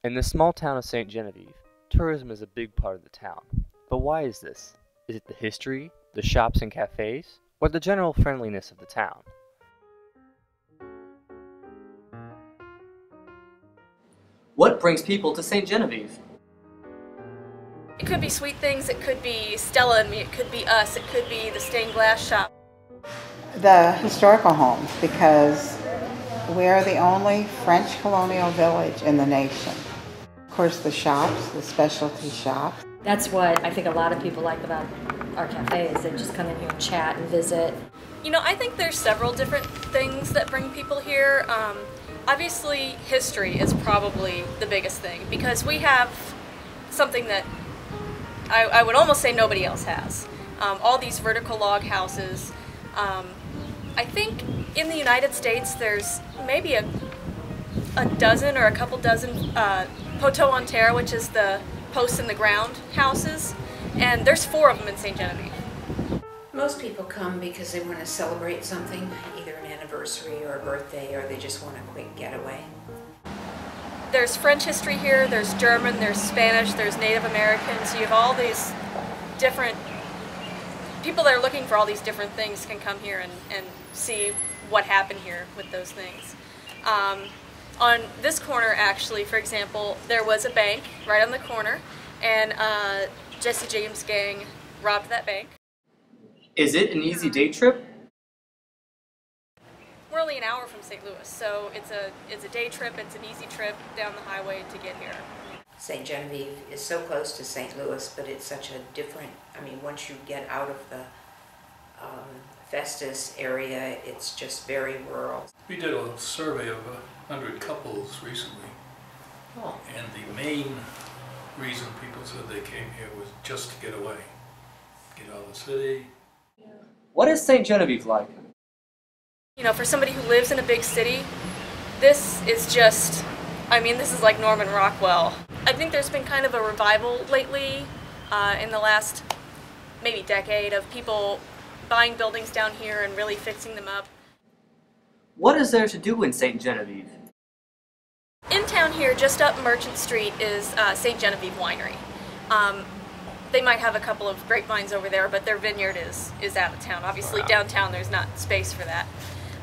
In the small town of St. Genevieve, tourism is a big part of the town. But why is this? Is it the history, the shops and cafes, or the general friendliness of the town? What brings people to St. Genevieve? It could be sweet things, it could be Stella and me, it could be us, it could be the stained glass shop. The historical homes, because we are the only French colonial village in the nation. Of course, the shops, the specialty shops. That's what I think a lot of people like about our cafe is they just come in here and chat and visit. You know, I think there's several different things that bring people here. Obviously, history is probably the biggest thing because we have something that I would almost say nobody else has. All these vertical log houses. I think in the United States there's maybe a dozen or a couple dozen poteaux en terre, which is the posts in the ground houses, and there's 4 of them in St. Genevieve. Most people come because they want to celebrate something, either an anniversary or a birthday, or they just want a quick getaway. There's French history here, there's German, there's Spanish, there's Native American, so you have all these different people that are looking for all these different things can come here and see what happened here with those things. On this corner, actually, for example, there was a bank right on the corner, and Jesse James' gang robbed that bank. Is it an easy day trip? We're only an hour from St. Louis, so it's a day trip, it's an easy trip down the highway to get here. St. Genevieve is so close to St. Louis, but it's such a different, I mean, once you get out of the Festus area, it's just very rural. We did a survey of 100 couples recently, and the main reason people said they came here was just to get away, get out of the city. What is St. Genevieve like? You know, for somebody who lives in a big city, this is just, I mean, this is like Norman Rockwell. I think there's been kind of a revival lately in the last maybe decade of people buying buildings down here and really fixing them up. What is there to do in St. Genevieve? In town here, just up Merchant Street, is St. Genevieve Winery. They might have a couple of grapevines over there, but their vineyard is out of town. Obviously, downtown there's not space for that.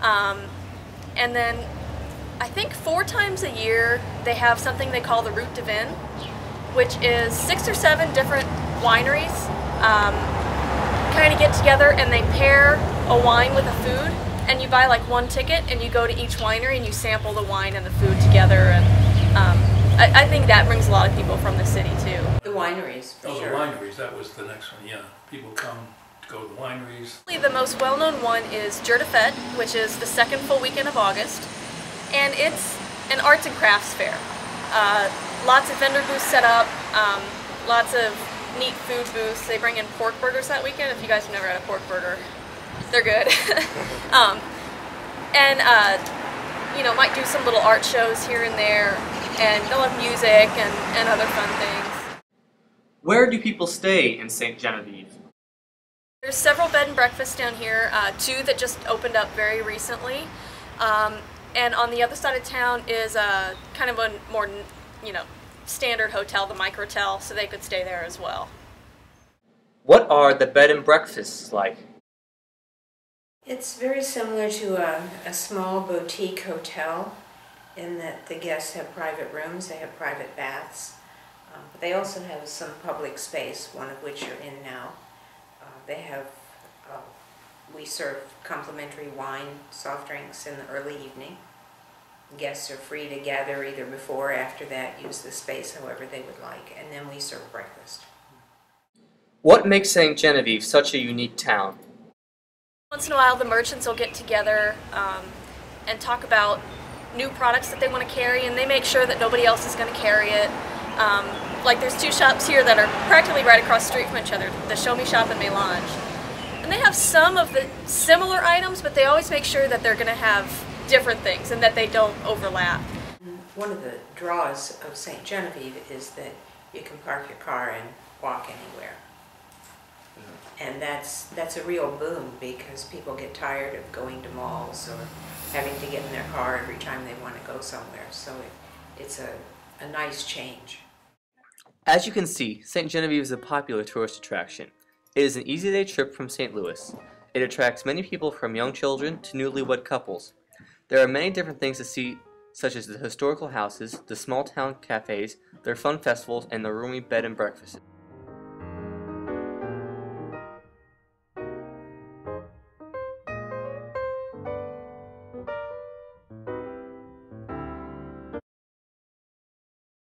And then I think 4 times a year they have something they call the Route de Vin, which is 6 or 7 different wineries kind of get together and they pair a wine with a food, and you buy like 1 ticket and you go to each winery and you sample the wine and the food together. And I think that brings a lot of people from the city too. The wineries, for sure. The wineries, that was the next one, yeah. People come to go to the wineries. The most well-known one is Jour de Fête, which is the 2nd full weekend of August, and it's an arts and crafts fair. Lots of vendor booths set up, lots of neat food booths. They bring in pork burgers that weekend. If you guys have never had a pork burger, they're good. You know, might do some little art shows here and there, and they'll have music and other fun things. Where do people stay in St. Genevieve? There's several bed and breakfasts down here, 2 that just opened up very recently. And on the other side of town is kind of a more, you know, standard hotel, the Microtel, so they could stay there as well. What are the bed and breakfasts like? It's very similar to a small boutique hotel in that the guests have private rooms, they have private baths, but they also have some public space, one of which you're in now. We serve complimentary wine, soft drinks in the early evening. Guests are free to gather either before or after that, use the space however they would like, and then we serve breakfast. What makes St. Genevieve such a unique town? Once in a while the merchants will get together and talk about new products that they want to carry, and they make sure that nobody else is going to carry it. Like there's 2 shops here that are practically right across the street from each other, the Show Me Shop and Mélange. And they have some of the similar items, but they always make sure that they're going to have different things and that they don't overlap. One of the draws of St. Genevieve is that you can park your car and walk anywhere. And that's a real boom because people get tired of going to malls or having to get in their car every time they want to go somewhere. So it's a a nice change. As you can see, St. Genevieve is a popular tourist attraction. It is an easy-day trip from St. Louis. It attracts many people from young children to newlywed couples. There are many different things to see, such as the historical houses, the small town cafes, their fun festivals, and the roomy bed and breakfasts.